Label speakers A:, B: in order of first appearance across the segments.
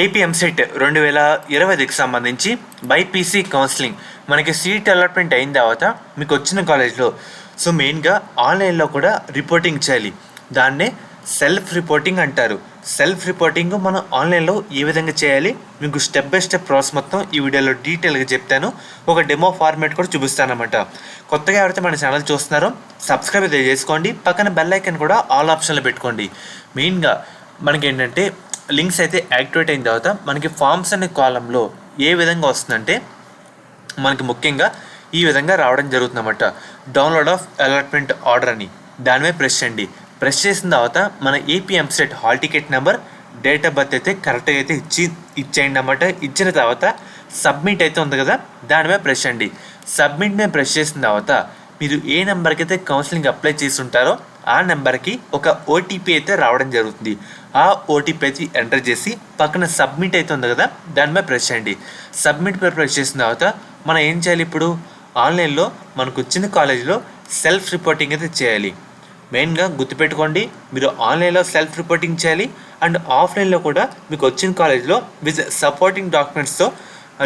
A: AP EAMCET 2020కి సంబంధించి BiPC counselling మనకి seat allotment అయిన తర్వాత మీకు వచ్చిన కాలేజ్లో మెయిన్గా ఆన్లైన్లో కూడా రిపోర్టింగ్ చేయాలి. దాన్నే సెల్ఫ్ రిపోర్టింగ్ అంటారు. సెల్ఫ్ రిపోర్టింగ్ మనం ఆన్లైన్లో ఏ విధంగా చేయాలి మీకు స్టెప్ బై స్టెప్ ప్రాసెస్ మొత్తం ఈ వీడియోలో డీటెయిల్గా చెప్తాను. ఒక డెమో ఫార్మేట్ కూడా చూపిస్తానమాట. కొత్తగా ఎవరైతే మన ఛానల్ చూస్తున్నారో సబ్స్క్రైబ్ అయితే చేసుకోండి. పక్కన బెల్ ఐకాన్ కూడా ఆల్ ఆప్షన్లో పెట్టుకోండి. మెయిన్గా మనకి ఏంటంటే లింక్స్ అయితే యాక్టివేట్ అయిన తర్వాత మనకి ఫామ్స్ అనే కాలంలో ఏ విధంగా వస్తుందంటే మనకి ముఖ్యంగా ఈ విధంగా రావడం జరుగుతుందన్నమాట. డౌన్లోడ్ ఆఫ్ అలాట్మెంట్ ఆర్డర్ అని దాని మీద ప్రెస్ చేయండి. ప్రెస్ చేసిన తర్వాత మన AP EAMCET hall ticket number, date of birth అయితే కరెక్ట్గా అయితే ఇచ్చేయండి అన్నమాట. ఇచ్చిన తర్వాత సబ్మిట్ అయితే ఉంది కదా, దాని మీద ప్రెస్ చేయండి. సబ్మిట్ మీద ప్రెస్ చేసిన తర్వాత మీరు ఏ నెంబర్కి అయితే కౌన్సిలింగ్ అప్లై చేసి ఉంటారో ఆ నెంబర్కి ఒక ఓటీపీ అయితే రావడం జరుగుతుంది. ఆ ఓటీపీ అయితే ఎంటర్ చేసి పక్కన సబ్మిట్ అయితే ఉంది కదా, దాని మీద ప్రెస్ చేయండి. సబ్మిట్ మీద ప్రెస్ చేసిన తర్వాత మనం ఏం చేయాలి, ఇప్పుడు ఆన్లైన్లో మనకు వచ్చిన కాలేజీలో సెల్ఫ్ రిపోర్టింగ్ అయితే చేయాలి. మెయిన్గా గుర్తుపెట్టుకోండి, మీరు ఆన్లైన్లో సెల్ఫ్ రిపోర్టింగ్ చేయాలి అండ్ ఆఫ్లైన్లో కూడా మీకు వచ్చిన కాలేజ్లో విత్ సపోర్టింగ్ డాక్యుమెంట్స్తో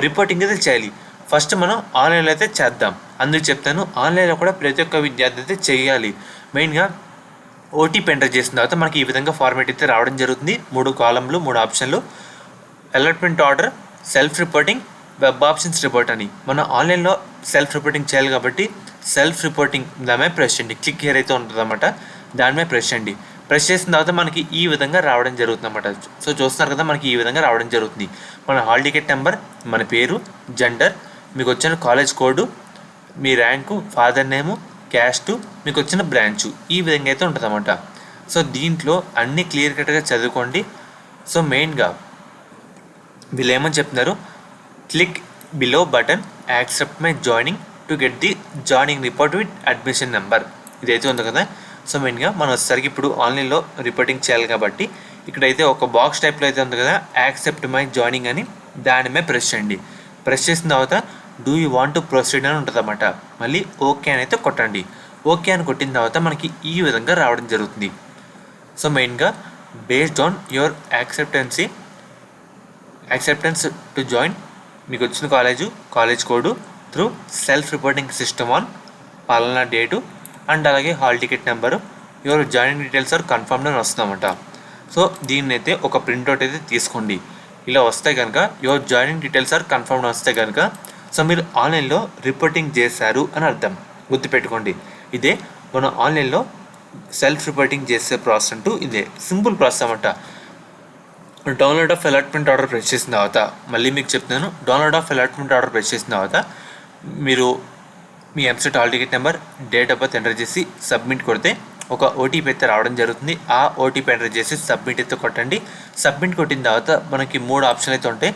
A: రిపోర్టింగ్ అయితే చేయాలి. ఫస్ట్ మనం ఆన్లైన్లో అయితే చేద్దాం, అందుకు చెప్తాను. ఆన్లైన్లో కూడా ప్రతి ఒక్క విద్యార్థి అయితే చేయాలి. మెయిన్గా ఓటీపీ ఎంటర్ చేసిన తర్వాత మనకి ఈ విధంగా ఫార్మేట్ అయితే రావడం జరుగుతుంది. 3 కాలంలు 3 ఆప్షన్లు, allotment order, self reporting, web options report అని. మనం ఆన్లైన్లో సెల్ఫ్ రిపోర్టింగ్ చేయాలి కాబట్టి సెల్ఫ్ రిపోర్టింగ్ దాని మీద ప్రెస్ చేయండి. క్లిక్ హియర్ అయితే ఉంటుందన్నమాట, దాని మీద ప్రెస్ చేయండి. ప్రెస్ చేసిన తర్వాత మనకి ఈ విధంగా రావడం జరుగుతుంది అన్నమాట. చూస్తున్నారు కదా, మనకి ఈ విధంగా రావడం జరుగుతుంది. మన హాల్ టికెట్ నెంబర్, మన పేరు, జెండర్, మీకు వచ్చిన కాలేజ్ కోడ్, మీ ర్యాంకు, ఫాదర్ నేము, క్యాస్ట్, మీకు వచ్చిన బ్రాంచు, ఈ విధంగా అయితే ఉంటుంది అన్నమాట. దీంట్లో అన్నీ క్లియర్ కట్గా చదువుకోండి. మెయిన్గా వీళ్ళు ఏమని చెప్తున్నారు, click below button accept my joining to get the joining report with admission number, ఇదైతే ఉంది కదా. మెయిన్గా మనం వచ్చేసరికి ఇప్పుడు ఆన్లైన్లో రిపోర్టింగ్ చేయాలి కాబట్టి ఇక్కడైతే ఒక బాక్స్ టైప్లో అయితే ఉంది కదా, యాక్సెప్ట్ మై జాయినింగ్ అని, దాని మీద ప్రెస్ చేయండి. ప్రెస్ చేసిన తర్వాత do you want to proceed అని ఉంటుంది అన్నమాట. మళ్ళీ ఓకే అని అయితే కొట్టండి. ఓకే అని కొట్టిన తర్వాత మనకి ఈ విధంగా రావడం జరుగుతుంది. మెయిన్గా based on your acceptance to join, మీకు వచ్చిన college code through self reporting system on పాలనా డేటు అండ్ అలాగే hall ticket number, your joining details are confirmed అని వస్తుందన్నమాట. దీన్ని అయితే ఒక ప్రింట్అవుట్ అయితే తీసుకోండి. ఇలా వస్తే కనుక your joining details are confirmed వస్తే కనుక మీరు ఆన్లైన్లో రిపోర్టింగ్ చేశారు అని అర్థం. గుర్తుపెట్టుకోండి, ఇదే మనం ఆన్లైన్లో సెల్ఫ్ రిపోర్టింగ్ చేసే ప్రాసెస్ అంటూ ఇదే సింపుల్ ప్రాసెస్ అన్నమాట. Download of allotment order press చేసిన తర్వాత మళ్ళీ మీకు చెప్తున్నాను, download of allotment order press చేసిన తర్వాత మీరు మీ EAMCET hall ticket number, date of birth enter చేసి సబ్మిట్ కొడితే ఒక ఓటీపీ అయితే రావడం జరుగుతుంది. ఆ ఓటీపీ ఎంటర్ చేసి సబ్మిట్ అయితే కొట్టండి. సబ్మిట్ కొట్టిన తర్వాత మనకి 3 ఆప్షన్లు అయితే ఉంటాయి.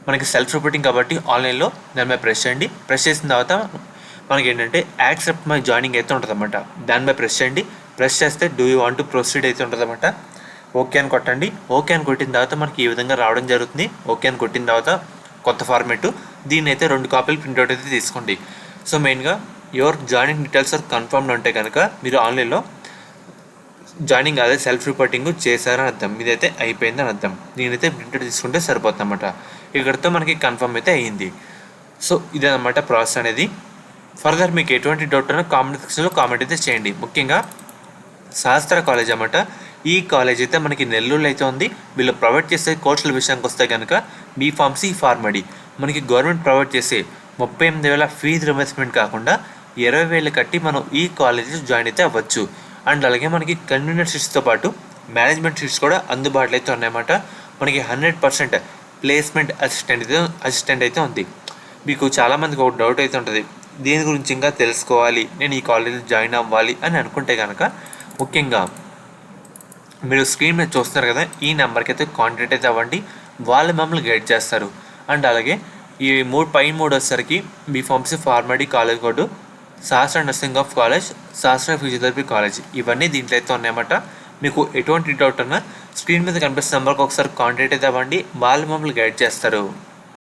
A: మనకి సెల్ఫ్ రిపోర్టింగ్ కాబట్టి ఆన్లైన్లో దాని మీద ప్రెస్ చేయండి. ప్రెస్ చేసిన తర్వాత మనకి ఏంటంటే యాక్సెప్ట్ మై జాయినింగ్ అయితే ఉంటుంది అన్నమాట. దాని మీద ప్రెస్ చేయండి. ప్రెస్ చేస్తే do you want to proceed అయితే ఉంటుంది అన్నమాట. ఓకే అని కొట్టండి. ఓకే అని కొట్టిన తర్వాత మనకి ఈ విధంగా రావడం జరుగుతుంది. ఓకే అని కొట్టిన తర్వాత కొత్త ఫార్మేట్, దీన్ని అయితే 2 కాపీలు ప్రింట్అవుట్ అయితే తీసుకోండి. మెయిన్గా your joining details are confirmed అంటే కనుక మీరు ఆన్లైన్లో జాయినింగ్ అదే సెల్ఫ్ రిపోర్టింగ్ చేశారని అర్థం. ఇదైతే అయిపోయిందని అర్థం. దీనైతే ప్రింట్అవుట్ తీసుకుంటే సరిపోతుంది అన్నమాట. ఇక్కడితో మనకి కన్ఫర్మ్ అయితే అయ్యింది. ఇదన్నమాట ప్రాసెస్ అనేది. ఫర్దర్ మీకు ఎటువంటి డౌట్ ఉన్నా కామెంట్ సెక్షన్లో కామెంట్ అయితే చేయండి. ముఖ్యంగా శాస్త్ర కాలేజ్ అన్నమాట. ఈ కాలేజ్ అయితే మనకి నెల్లూరులో అయితే ఉంది. వీళ్ళు ప్రొవైడ్ చేసే కోర్సుల విషయానికి వస్తే కనుక బీఫార్మసీ, ఫార్మడీ మనకి గవర్నమెంట్ ప్రొవైడ్ చేసే 38,000 ఫీజు రిమర్స్మెంట్ కాకుండా 20,000 కట్టి మనం ఈ కాలేజీలో జాయిన్ అయితే అవ్వచ్చు. అండ్ అలాగే మనకి కన్వీనర్ సీట్స్తో పాటు మేనేజ్మెంట్ సీట్స్ కూడా అందుబాటులో అయితే ఉన్నాయన్నమాట. మనకి 100% ప్లేస్మెంట్ అసిస్టెంట్ అయితే ఉంది. మీకు చాలామందికి ఒక డౌట్ అయితే ఉంటుంది, దీని గురించి ఇంకా తెలుసుకోవాలి, నేను ఈ కాలేజీలో జాయిన్ అవ్వాలి అని అనుకుంటే కనుక ముఖ్యంగా మీరు స్క్రీన్ మీద చూస్తున్నారు కదా, ఈ నెంబర్కి అయితే కాంటాక్ట్ అయితే అవ్వండి. వాళ్ళు మమ్మల్ని గైడ్ చేస్తారు. అండ్ అలాగే ఈ 3 వచ్చేసరికి బీఫార్మసీ, ఫార్మడీ కాలేజ్ కోడ్, శాస్త్ర నర్సింగ్ ఆఫ్ కాలేజ్, శాస్త్ర ఫిజియోథెరపీ కాలేజ్, ఇవన్నీ దీంట్లో అయితే ఉన్నాయన్నమాట. మీకు ఎటువంటి డౌట్ ఉన్నా స్క్రీన్ మీద కనిపిస్తున్న నెంబర్కి ఒకసారి కాంటాక్ట్ అయితే అవ్వండి. వాళ్ళు మమ్మల్ని గైడ్ చేస్తారు.